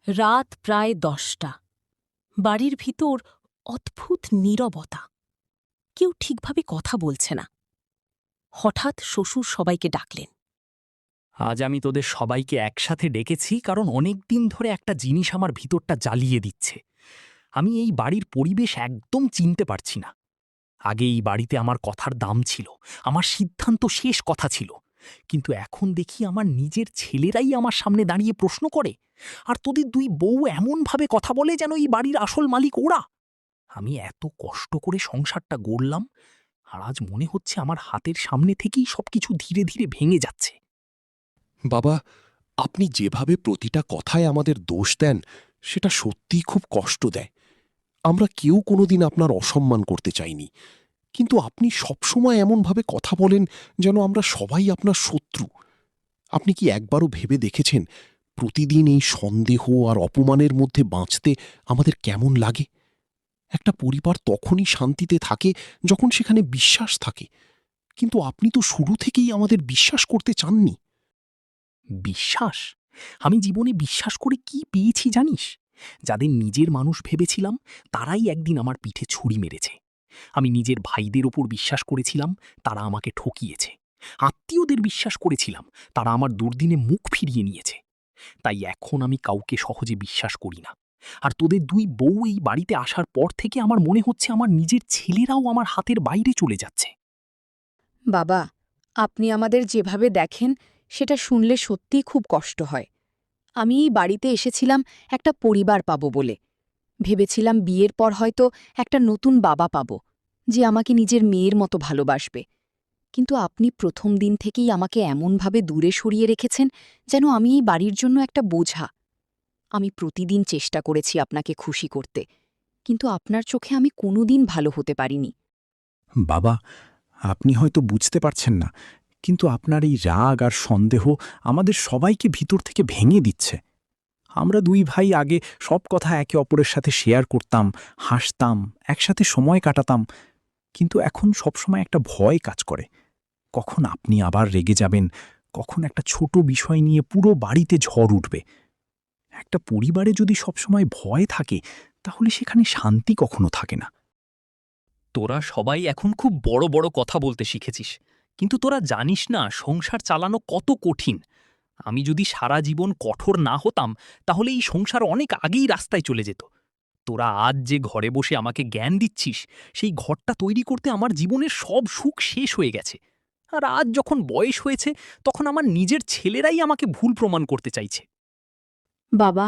রাত প্রায় 10টা। বাড়ির ভিতর অদ্ভুত নীরবতা। কেউ ঠিকভাবে কথা বলছে না। হঠাৎ শ্বশুর সবাইকে ডাকলেন। আজ আমি তোদের সবাইকে একসাথে ডেকেছি কারণ অনেক দিন ধরে একটা জিনিস আমার ভিতরটা জ্বালিয়ে দিচ্ছে। আমি এই বাড়ির পরিবেশ একদম চিনতে পারছি না। আগে এই বাড়িতে আমার কথার দাম ছিল, আমার সিদ্ধান্ত শেষ কথা ছিল। কিন্তু এখন দেখি আমার নিজের ছেলেরাই আমার সামনে দাঁড়িয়ে প্রশ্ন করে, আর তোদের দুই বউ এমনভাবে কথা বলে যেন এই বাড়ির আসল মালিক ওরা। আমি এত কষ্ট করে সংসারটা গড়লাম, আর আজ মনে হচ্ছে আমার হাতের সামনে থেকেই সবকিছু ধীরে ধীরে ভেঙে যাচ্ছে। বাবা, আপনি যেভাবে প্রতিটা কথায় আমাদের দোষ দেন সেটা সত্যিই খুব কষ্ট দেয়। আমরা কেউ কোনোদিন আপনার অসম্মান করতে চাইনি, কিন্তু আপনি সবসময় এমনভাবে কথা বলেন যেন আমরা সবাই আপনার শত্রু। আপনি কি একবারও ভেবে দেখেছেন প্রতিদিন এই সন্দেহ আর অপমানের মধ্যে বাঁচতে আমাদের কেমন লাগে? একটা পরিবার তখনই শান্তিতে থাকে যখন সেখানে বিশ্বাস থাকে, কিন্তু আপনি তো শুরু থেকেই আমাদের বিশ্বাস করতে চাননি। বিশ্বাস? আমি জীবনে বিশ্বাস করে কি পেয়েছি জানিস? যাদের নিজের মানুষ ভেবেছিলাম তারাই একদিন আমার পিঠে ছুরি মেরেছে। আমি নিজের ভাইদের ওপর বিশ্বাস করেছিলাম, তারা আমাকে ঠকিয়েছে। আত্মীয়দের বিশ্বাস করেছিলাম, তারা আমার দুর্দিনে মুখ ফিরিয়ে নিয়েছে। তাই এখন আমি কাউকে সহজে বিশ্বাস করি না। আর তোদের দুই বউ এই বাড়িতে আসার পর থেকে আমার মনে হচ্ছে আমার নিজের ছেলেরাও আমার হাতের বাইরে চলে যাচ্ছে। বাবা, আপনি আমাদের যেভাবে দেখেন সেটা শুনলে সত্যিই খুব কষ্ট হয়। আমি এই বাড়িতে এসেছিলাম একটা পরিবার পাব বলে। ভেবেছিলাম বিয়ের পর হয়তো একটা নতুন বাবা পাব, যে আমাকে নিজের মেয়ের মতো ভালোবাসবে। কিন্তু আপনি প্রথম দিন থেকেই আমাকে এমনভাবে দূরে সরিয়ে রেখেছেন যেন আমি এই বাড়ির জন্য একটা বোঝা। আমি প্রতিদিন চেষ্টা করেছি আপনাকে খুশি করতে, কিন্তু আপনার চোখে আমি কোনোদিন ভালো হতে পারিনি। বাবা, আপনি হয়তো বুঝতে পারছেন না, কিন্তু আপনার এই রাগ আর সন্দেহ আমাদের সবাইকে ভিতর থেকে ভেঙে দিচ্ছে। আমরা দুই ভাই আগে সব কথা একে অপরের সাথে শেয়ার করতাম, হাসতাম, একসাথে সময় কাটাতাম। কিন্তু এখন সবসময় একটা ভয় কাজ করে। কখন আপনি আবার রেগে যাবেন, কখন একটা ছোট বিষয় নিয়ে পুরো বাড়িতে ঝড় উঠবে। একটা পরিবারে যদি সবসময় ভয় থাকে, তাহলে সেখানে শান্তি কখনো থাকে না। তোরা সবাই এখন খুব বড় বড় কথা বলতে শিখেছিস, কিন্তু তোরা জানিস না সংসার চালানো কত কঠিন। আমি যদি সারা জীবন কঠোর না হতাম, তাহলে এই সংসার অনেক আগেই রাস্তায় চলে যেত। তোরা আজ যে ঘরে বসে আমাকে জ্ঞান দিচ্ছিস, সেই ঘরটা তৈরি করতে আমার জীবনের সব সুখ শেষ হয়ে গেছে। আর আজ যখন বয়স হয়েছে, তখন আমার নিজের ছেলেরাই আমাকে ভুল প্রমাণ করতে চাইছে। বাবা,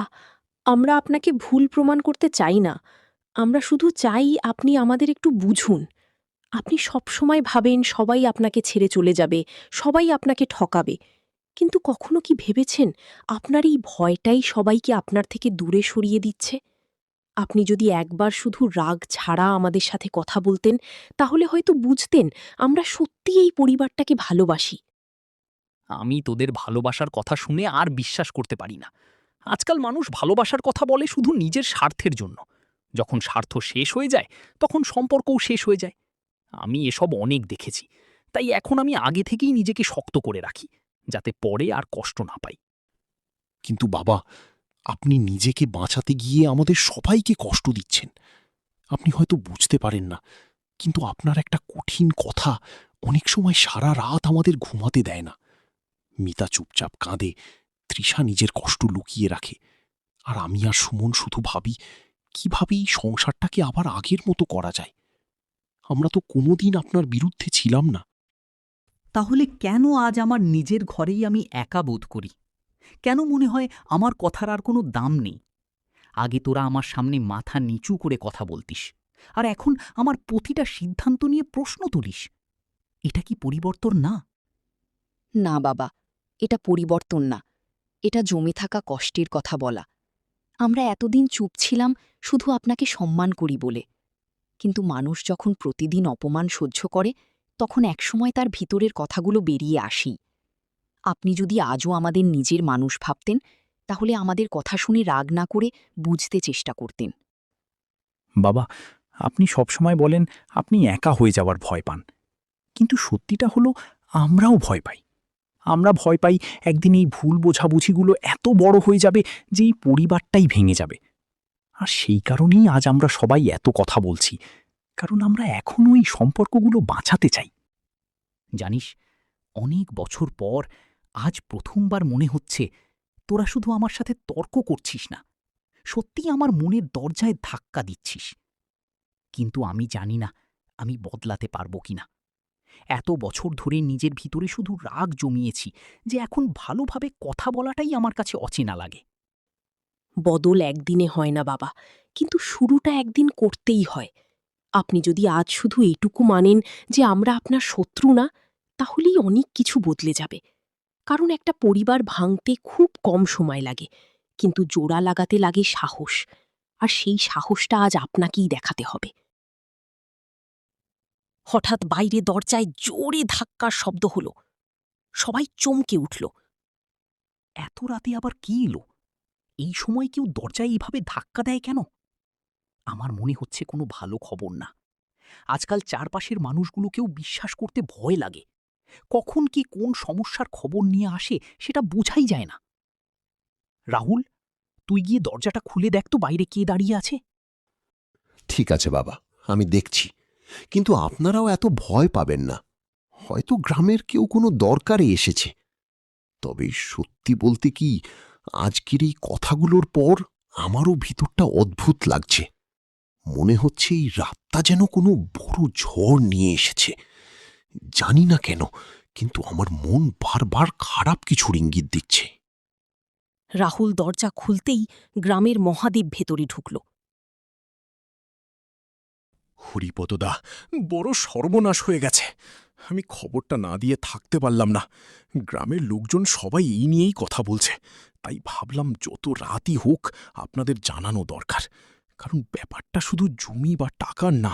আমরা আপনাকে ভুল প্রমাণ করতে চাই না। আমরা শুধু চাই আপনি আমাদের একটু বুঝুন। আপনি সবসময় ভাবেন সবাই আপনাকে ছেড়ে চলে যাবে, সবাই আপনাকে ঠকাবে। কিন্তু কখনো কি ভেবেছেন আপনার এই ভয়টাই সবাইকে আপনার থেকে দূরে সরিয়ে দিচ্ছে? আপনি যদি একবার শুধু রাগ ছাড়া আমাদের সাথে কথা বলতেন, তাহলে হয়তো বুঝতেন আমরা সত্যিই এই পরিবারটাকে ভালোবাসি। আমি তোদের ভালোবাসার কথা শুনে আর বিশ্বাস করতে পারি না। আজকাল মানুষ ভালোবাসার কথা বলে শুধু নিজের স্বার্থের জন্য। যখন স্বার্থ শেষ হয়ে যায়, তখন সম্পর্কও শেষ হয়ে যায়। আমি এসব অনেক দেখেছি, তাই এখন আমি আগে থেকেই নিজেকে শক্ত করে রাখি, যাতে পরে আর কষ্ট না পাই। কিন্তু বাবা, আপনি নিজেকে বাঁচাতে গিয়ে আমাদের সবাইকে কষ্ট দিচ্ছেন। আপনি হয়তো বুঝতে পারেন না, কিন্তু আপনার একটা কঠিন কথা অনেক সময় সারা রাত আমাদের ঘুমাতে দেয় না। মিতা চুপচাপ কাঁদে, তৃষা নিজের কষ্ট লুকিয়ে রাখে, আর আমি আর সুমন শুধু ভাবি কিভাবে এই সংসারটাকে আবার আগের মতো করা যায়। আমরা তো কোনোদিন আপনার বিরুদ্ধে ছিলাম না। তাহলে কেন আজ আমার নিজের ঘরেই আমি একা বোধ করি? কেন মনে হয় আমার কথার আর কোনো দাম নেই? আগে তোরা আমার সামনে মাথা নিচু করে কথা বলতিস, আর এখন আমার প্রতিটা সিদ্ধান্ত নিয়ে প্রশ্ন তুলিস। এটা কি পরিবর্তন না? না বাবা, এটা পরিবর্তন না। এটা জমে থাকা কষ্টের কথা বলা। আমরা এতদিন চুপ ছিলাম শুধু আপনাকে সম্মান করি বলে। কিন্তু মানুষ যখন প্রতিদিন অপমান সহ্য করে, তখন একসময় তার ভিতরের কথাগুলো বেরিয়ে আসেই। আপনি যদি আজও আমাদের নিজের মানুষ ভাবতেন, তাহলে আমাদের কথা শুনে রাগ না করে বুঝতে চেষ্টা করতেন। বাবা, আপনি সবসময় বলেন আপনি একা হয়ে যাওয়ার ভয় পান, কিন্তু সত্যিটা হলো আমরাও ভয় পাই। আমরা ভয় পাই একদিন এই ভুল বোঝাবুঝিগুলো এত বড় হয়ে যাবে যে এই পরিবারটাই ভেঙে যাবে। আর সেই কারণেই আজ আমরা সবাই এত কথা বলছি, কারণ আমরা এখনও এই সম্পর্কগুলো বাঁচাতে চাই। জানিস, অনেক বছর পর আজ প্রথমবার মনে হচ্ছে তোরা শুধু আমার সাথে তর্ক করছিস না, সত্যিই আমার মনের দরজায় ধাক্কা দিচ্ছিস। কিন্তু আমি জানি না আমি বদলাতে পারবো কিনা। এত বছর ধরে নিজের ভিতরে শুধু রাগ জমিয়েছি যে এখন ভালোভাবে কথা বলাটাই আমার কাছে অচেনা লাগে। বদল একদিনে হয় না বাবা, কিন্তু শুরুটা একদিন করতেই হয়। আপনি যদি আজ শুধু এইটুকু মানেন যে আমরা আপনার শত্রু না, তাহলেই অনেক কিছু বদলে যাবে। কারণ একটা পরিবার ভাঙতে খুব কম সময় লাগে, কিন্তু জোড়া লাগাতে লাগে সাহস, আর সেই সাহসটা আজ আপনাকেই দেখাতে হবে। হঠাৎ বাইরে দরজায় জোরে ধাক্কার শব্দ হল। সবাই চমকে উঠল। এত রাতে আবার কি এলো? এই সময় কেউ দরজায় এইভাবে ধাক্কা দেয় কেন? আমার মনে হচ্ছে কোনো ভালো খবর না। আজকাল চারপাশের মানুষগুলোকেও বিশ্বাস করতে ভয় লাগে। কখন কি কোন সমস্যার খবর নিয়ে আসে সেটা বোঝাই যায় না। রাহুল, তুই গিয়ে দরজাটা খুলে দেখ তো বাইরে কে দাঁড়িয়ে আছে। ঠিক আছে বাবা, আমি দেখছি, কিন্তু আপনারাও এত ভয় পাবেন না। হয়তো গ্রামের কেউ কোনো দরকারে এসেছে। তবে সত্যি বলতে কি, আজকের এই কথাগুলোর পর আমারও ভিতরটা অদ্ভুত লাগছে। মনে হচ্ছে এই রাতটা যেন কোনো বড় ঝড় নিয়ে এসেছে। জানি না কেন, কিন্তু আমার মন বারবার খারাপ কিছুর ইঙ্গিত দিচ্ছে। রাহুল দরজা খুলতেই গ্রামের মহাদেব ভেতরে ঢুকল। হরিপদদা, বড় সর্বনাশ হয়ে গেছে। আমি খবরটা না দিয়ে থাকতে পারলাম না। গ্রামের লোকজন সবাই এই নিয়েই কথা বলছে, তাই ভাবলাম যত রাতই হোক আপনাদের জানানো দরকার। কারণ ব্যাপারটা শুধু জমি বা টাকার না,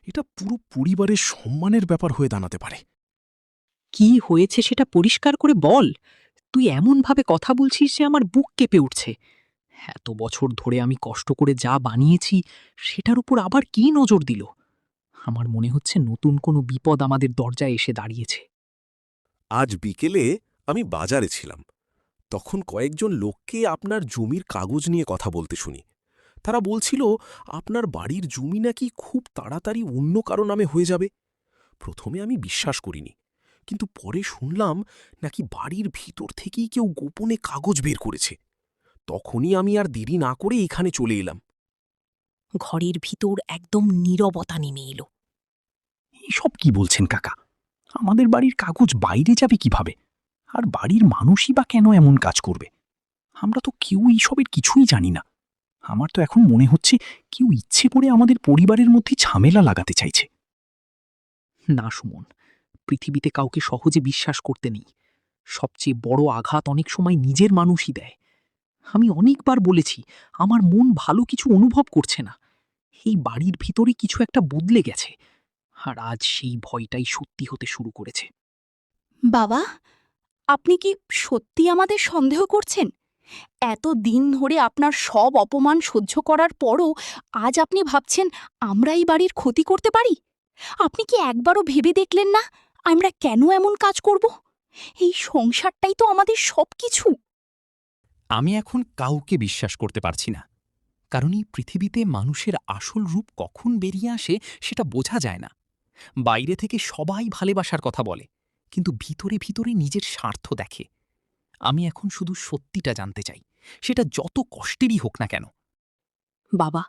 এটা পুরো পরিবারের সম্মানের ব্যাপার হয়ে দাঁড়াতে পারে। কি হয়েছে সেটা পরিষ্কার করে বল। তুই এমনভাবে কথা বলছিস যে আমার বুক কেঁপে উঠছে। এত বছর ধরে আমি কষ্ট করে যা বানিয়েছি সেটার উপর আবার কি নজর দিল? আমার মনে হচ্ছে নতুন কোনো বিপদ আমাদের দরজায় এসে দাঁড়িয়েছে। আজ বিকেলে আমি বাজারে ছিলাম, তখন কয়েকজন লোককে আপনার জমির কাগজ নিয়ে কথা বলতে শুনি। তারা বলছিল আপনার বাড়ির জমি নাকি খুব তাড়াতাড়ি অন্য কারো নামে হয়ে যাবে। প্রথমে আমি বিশ্বাস করিনি, কিন্তু পরে শুনলাম নাকি বাড়ির ভিতর থেকেই কেউ গোপনে কাগজ বের করেছে। তখনই আমি আর দেরি না করে এখানে চলে এলাম। ঘরের ভিতর একদম নীরবতা নেমে এলো। এইসব কি বলছেন কাকা? আমাদের বাড়ির কাগজ বাইরে যাবে কিভাবে? আর বাড়ির মানুষই বা কেন এমন কাজ করবে? আমরা তো কেউ এইসবের কিছুই জানি না। আমার তো এখন মনে হচ্ছে কেউ ইচ্ছে করে আমাদের পরিবারের মধ্যে ঝামেলা লাগাতে চাইছে। না সুমন, পৃথিবীতে কাউকে সহজে বিশ্বাস করতে নেই। সবচেয়ে বড় আঘাত অনেক সময় নিজের মানুষই দেয়। আমি অনেকবার বলেছি আমার মন ভালো কিছু অনুভব করছে না। এই বাড়ির ভিতরে কিছু একটা বদলে গেছে, আর আজ সেই ভয়টাই সত্যি হতে শুরু করেছে। বাবা, আপনি কি সত্যি আমাদের সন্দেহ করছেন? এত দিন ধরে আপনার সব অপমান সহ্য করার পরও আজ আপনি ভাবছেন আমরা এই বাড়ির ক্ষতি করতে পারি? আপনি কি একবারও ভেবে দেখলেন না আমরা কেন এমন কাজ করব? এই সংসারটাই তো আমাদের সবকিছু। আমি এখন কাউকে বিশ্বাস করতে পারছি না, কারণ এই পৃথিবীতে মানুষের আসল রূপ কখন বেরিয়ে আসে সেটা বোঝা যায় না। বাইরে থেকে সবাই ভালোবাসার কথা বলে, কিন্তু ভিতরে ভিতরে নিজের স্বার্থ দেখে। আমি এখন শুধু সত্যিটা জানতে চাই, সেটা যত কষ্টেরই হোক না কেন। বাবা,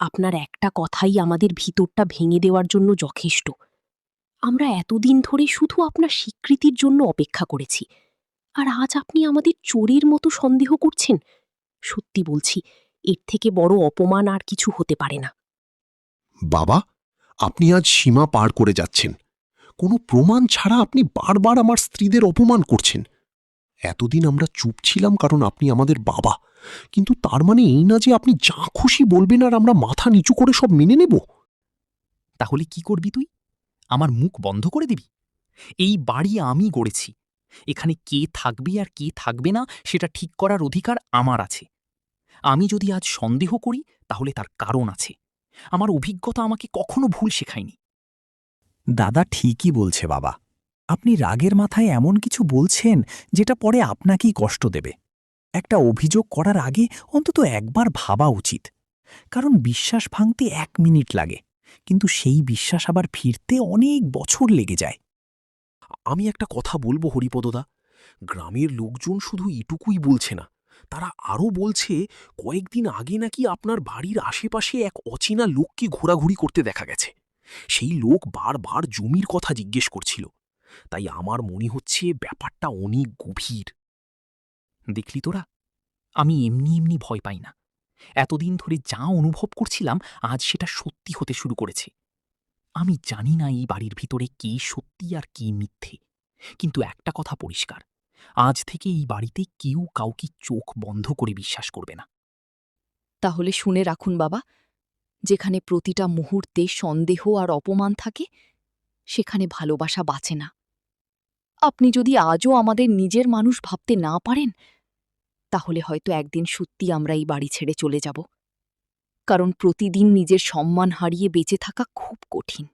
আপনার একটা কথাই আমাদের ভিতরটা ভেঙে দেওয়ার জন্য যথেষ্ট। আমরা এতদিন ধরে শুধু আপনার স্বীকৃতির জন্য অপেক্ষা করেছি, আর আজ আপনি আমাদের চোরের মতো সন্দেহ করছেন। সত্যি বলছি, এর থেকে বড় অপমান আর কিছু হতে পারে না। বাবা, আপনি আজ সীমা পার করে যাচ্ছেন। কোনো প্রমাণ ছাড়া আপনি বারবার আমার স্ত্রীদের অপমান করছেন। এতদিন আমরা চুপ ছিলাম কারণ আপনি আমাদের বাবা, কিন্তু তার মানে এই না যে আপনি যা খুশি বলবেন আর আমরা মাথা নিচু করে সব মেনে নেব। তাহলে কি করবি তুই? আমার মুখ বন্ধ করে দিবি? এই বাড়ি আমি গড়েছি। এখানে কে থাকবে আর কে থাকবে না সেটা ঠিক করার অধিকার আমার আছে। আমি যদি আজ সন্দেহ করি তাহলে তার কারণ আছে। আমার অভিজ্ঞতা আমাকে কখনো ভুল শেখায়নি। দাদা ঠিকই বলছে বাবা। আপনি রাগের মাথায় এমন কিছু বলছেন যেটা পরে আপনাকেই কষ্ট দেবে। একটা অভিযোগ করার আগে অন্তত একবার ভাবা উচিত, কারণ বিশ্বাস ভাঙতে 1 মিনিট লাগে, কিন্তু সেই বিশ্বাস আবার ফিরতে অনেক বছর লেগে যায়। আমি একটা কথা বলবো হরিপদদা, গ্রামের লোকজন শুধু এটুকুই বলছে না, তারা আরও বলছে কয়েকদিন আগে নাকি আপনার বাড়ির আশেপাশে এক অচেনা লোককে ঘোরাঘুরি করতে দেখা গেছে। সেই লোক বারবার জমির কথা জিজ্ঞেস করছিল। তাই আমার মনে হচ্ছে ব্যাপারটা অনেক গভীর। দেখলি তোরা, আমি এমনি এমনি ভয় পাই না। এতদিন ধরে যা অনুভব করছিলাম আজ সেটা সত্যি হতে শুরু করেছে। আমি জানি না এই বাড়ির ভিতরে কি সত্যি আর কি মিথ্যে, কিন্তু একটা কথা পরিষ্কার, আজ থেকে এই বাড়িতে কেউ কাউকে চোখ বন্ধ করে বিশ্বাস করবে না। তাহলে শুনে রাখুন বাবা, যেখানে প্রতিটা মুহূর্তে সন্দেহ আর অপমান থাকে, সেখানে ভালোবাসা বাঁচে না। আপনি যদি আজও আমাদের নিজের মানুষ ভাবতে না পারেন, তাহলে হয়তো একদিন সত্যি আমরা এই বাড়ি ছেড়ে চলে যাব, কারণ প্রতিদিন নিজের সম্মান হারিয়ে বেঁচে থাকা খুব কঠিন।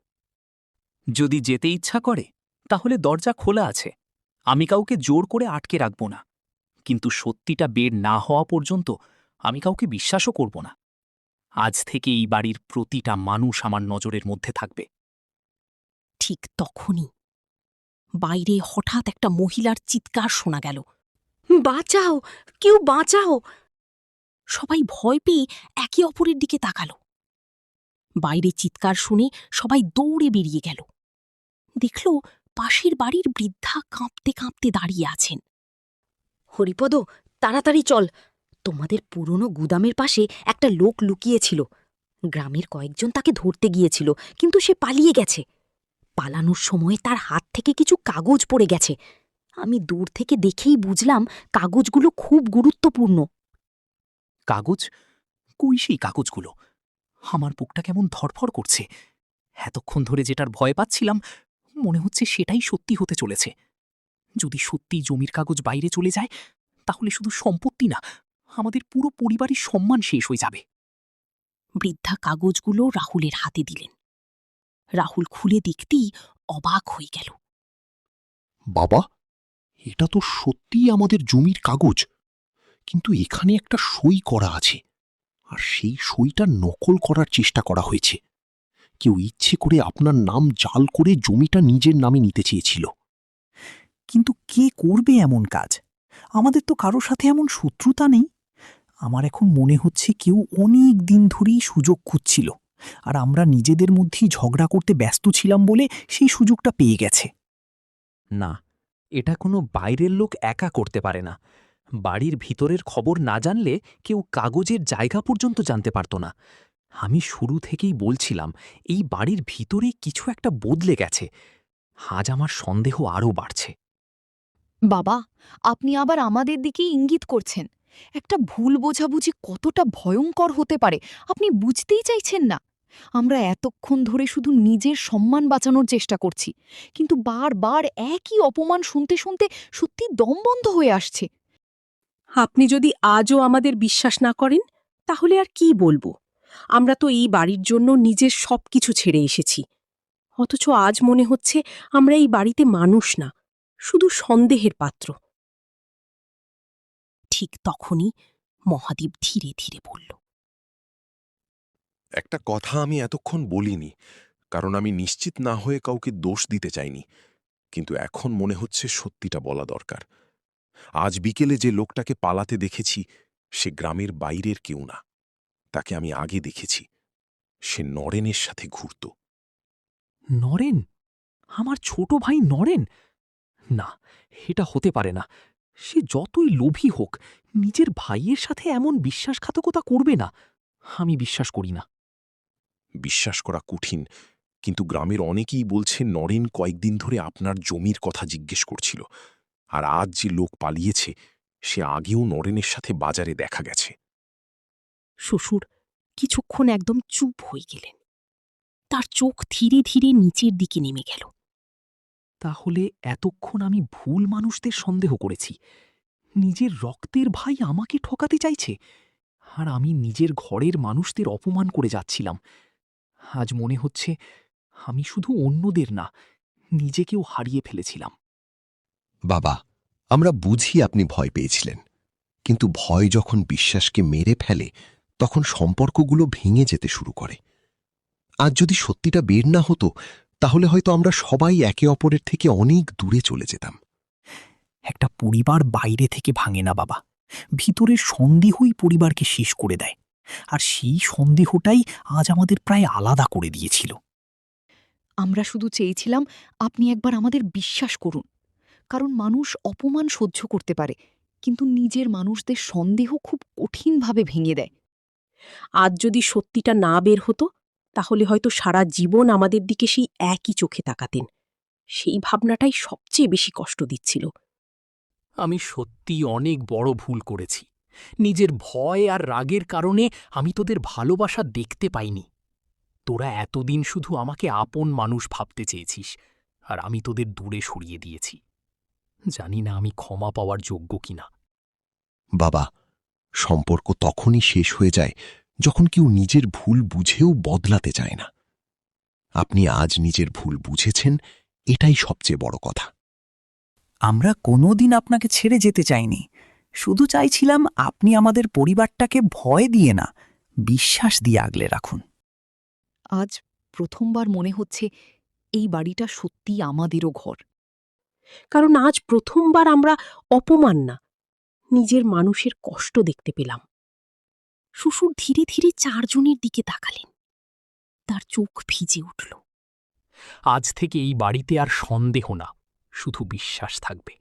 যদি যেতে ইচ্ছা করে তাহলে দরজা খোলা আছে, আমি কাউকে জোর করে আটকে রাখব না, কিন্তু সত্যিটা বের না হওয়া পর্যন্ত আমি কাউকে বিশ্বাসও করব না। আজ থেকে এই বাড়ির প্রতিটা মানুষ আমার নজরের মধ্যে থাকবে। ঠিক তখনই বাইরে হঠাৎ একটা মহিলার চিৎকার শোনা গেল, বাঁচাও, কেউ বাঁচাও! সবাই ভয় পেয়ে একে অপরের দিকে তাকালো। বাইরে চিৎকার শুনে সবাই দৌড়ে বেরিয়ে গেল। দেখল পাশের বাড়ির বৃদ্ধা কাঁপতে কাঁপতে দাঁড়িয়ে আছেন। হরিপদ, তাড়াতাড়ি চল, তোমাদের পুরনো গুদামের পাশে একটা লোক লুকিয়েছিল। গ্রামের কয়েকজন তাকে ধরতে গিয়েছিল, কিন্তু সে পালিয়ে গেছে। পালানোর সময় তার হাত থেকে কিছু কাগজ পড়ে গেছে। আমি দূর থেকে দেখেই বুঝলাম কাগজগুলো খুব গুরুত্বপূর্ণ। কাগজ? কই সেই কাগজগুলো? আমার বুকটা কেমন ধড়ফড় করছে। এতক্ষণ ধরে যেটার ভয় পাচ্ছিলাম মনে হচ্ছে সেটাই সত্যি হতে চলেছে। যদি সত্যি জমির কাগজ বাইরে চলে যায় তাহলে শুধু সম্পত্তি না, আমাদের পুরো পরিবারের সম্মান শেষ হয়ে যাবে। বৃদ্ধা কাগজগুলো রাহুলের হাতে দিলেন। রাহুল খুলে দেখতেই অবাক হয়ে গেল। বাবা, এটা তো সত্যিই আমাদের জমির কাগজ, কিন্তু এখানে একটা সই করা আছে, আর সেই সইটা নকল করার চেষ্টা করা হয়েছে। কেউ ইচ্ছে করে আপনার নাম জাল করে জমিটা নিজের নামে নিতে চেয়েছিল। কিন্তু কে করবে এমন কাজ? আমাদের তো কারো সাথে এমন শত্রুতা নেই। আমার এখন মনে হচ্ছে কেউ অনেক দিন ধরেই সুযোগ খুঁজছিল, আর আমরা নিজেদের মধ্যেই ঝগড়া করতে ব্যস্ত ছিলাম বলে সেই সুযোগটা পেয়ে গেছে। না, এটা কোনো বাইরের লোক একা করতে পারে না। বাড়ির ভিতরের খবর না জানলে কেউ কাগজের জায়গা পর্যন্ত জানতে পারত না। আমি শুরু থেকেই বলছিলাম এই বাড়ির ভিতরে কিছু একটা বদলে গেছে। আজ আমার সন্দেহ আরও বাড়ছে। বাবা, আপনি আবার আমাদের দিকেই ইঙ্গিত করছেন। একটা ভুল বোঝাবুঝি কতটা ভয়ঙ্কর হতে পারে আপনি বুঝতেই চাইছেন না। আমরা এতক্ষণ ধরে শুধু নিজের সম্মান বাঁচানোর চেষ্টা করছি, কিন্তু বারবার একই অপমান শুনতে শুনতে সত্যি দম বন্ধ হয়ে আসছে। আপনি যদি আজও আমাদের বিশ্বাস না করেন তাহলে আর কি বলবো? আমরা তো এই বাড়ির জন্য নিজের সবকিছু ছেড়ে এসেছি, অথচ আজ মনে হচ্ছে আমরা এই বাড়িতে মানুষ না, শুধু সন্দেহের পাত্র। ঠিক তখনই মহাদেব ধীরে ধীরে বলল, একটা কথা আমি এতক্ষণ বলিনি, কারণ আমি নিশ্চিত না হয়ে কাউকে দোষ দিতে চাইনি, কিন্তু এখন মনে হচ্ছে সত্যিটা বলা দরকার। আজ বিকেলে যে লোকটাকে পালাতে দেখেছি সে গ্রামের বাইরের কেউ না, তাকে আমি আগে দেখেছি। সে নরেনের সাথে ঘুরত। নরেন? আমার ছোট ভাই নরেন? না, এটা হতে পারে না। সে যতই লোভী হোক নিজের ভাইয়ের সাথে এমন বিশ্বাসঘাতকতা করবে না। আমি বিশ্বাস করি না। বিশ্বাস করা কঠিন, কিন্তু গ্রামের অনেকেই বলছে নরেন কয়েকদিন ধরে আপনার জমির কথা জিজ্ঞেস করছিল, আর আজ যে লোক পালিয়েছে সে আগেও নরেনের সাথে বাজারে দেখা গেছে। শ্বশুর কিছুক্ষণ একদম চুপ হয়ে গেলেন। তার চোখ ধীরে ধীরে নিচের দিকে নেমে গেল। তাহলে এতক্ষণ আমি ভুল মানুষদের সন্দেহ করেছি। নিজের রক্তের ভাই আমাকে ঠকাতে চাইছে, আর আমি নিজের ঘরের মানুষদের অপমান করে যাচ্ছিলাম। আজ মনে হচ্ছে আমি শুধু অন্যদের না, নিজেকেও হারিয়ে ফেলেছিলাম। বাবা, আমরা বুঝি আপনি ভয় পেয়েছিলেন, কিন্তু ভয় যখন বিশ্বাসকে মেরে ফেলে তখন সম্পর্কগুলো ভেঙে যেতে শুরু করে। আজ যদি সত্যিটা বের না হতো তাহলে হয়তো আমরা সবাই একে অপরের থেকে অনেক দূরে চলে যেতাম। একটা পরিবার বাইরে থেকে ভাঙে না বাবা, ভিতরের সন্দেহই পরিবারকে শেষ করে দেয়। আর সেই সন্দেহটাই আজ আমাদের প্রায় আলাদা করে দিয়েছিল। আমরা শুধু চেয়েছিলাম আপনি একবার আমাদের বিশ্বাস করুন, কারণ মানুষ অপমান সহ্য করতে পারে, কিন্তু নিজের মানুষদের সন্দেহ খুব কঠিনভাবে ভেঙে দেয়। আজ যদি সত্যিটা না বের হতো তাহলে হয়তো সারা জীবন আমাদের দিকে সেই একই চোখে তাকাতেন। সেই ভাবনাটাই সবচেয়ে বেশি কষ্ট দিচ্ছিল। আমি সত্যিই অনেক বড় ভুল করেছি। নিজের ভয় আর রাগের কারণে আমি তোদের ভালোবাসা দেখতে পাইনি। তোরা এতদিন শুধু আমাকে আপন মানুষ ভাবতে চেয়েছিস, আর আমি তোদের দূরে সরিয়ে দিয়েছি। জানি না আমি ক্ষমা পাওয়ার যোগ্য কিনা। বাবা, সম্পর্ক তখনই শেষ হয়ে যায় যখন কেউ নিজের ভুল বুঝেও বদলাতে চায় না। আপনি আজ নিজের ভুল বুঝেছেন, এটাই সবচেয়ে বড় কথা। আমরা কোনোদিন আপনাকে ছেড়ে যেতে চাইনি, শুধু চাইছিলাম আপনি আমাদের পরিবারটাকে ভয় দিয়ে না, বিশ্বাস দিয়ে আগলে রাখুন। আজ প্রথমবার মনে হচ্ছে এই বাড়িটা সত্যি আমাদেরও ঘর। কারণ আজ প্রথমবার আমরা অপমান না, নিজের মানুষের কষ্ট দেখতে পেলাম। শ্বশুর ধীরে ধীরে চারজনের দিকে তাকালেন। তার চোখ ভিজে উঠল। আজ থেকে এই বাড়িতে আর সন্দেহ না, শুধু বিশ্বাস থাকবে।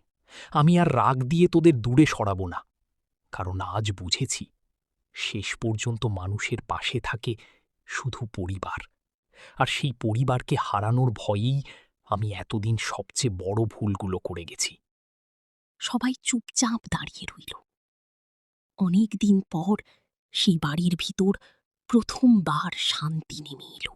আমি আর রাগ দিয়ে তোদের দূরে সরাব না, কারণ আজ বুঝেছি শেষ পর্যন্ত মানুষের পাশে থাকে শুধু পরিবার। আর সেই পরিবারকে হারানোর ভয়েই আমি এতদিন সবচেয়ে বড় ভুলগুলো করে গেছি। সবাই চুপচাপ দাঁড়িয়ে রইল। অনেক দিন পর সেই বাড়ির ভিতর প্রথমবার শান্তি নেমে এল।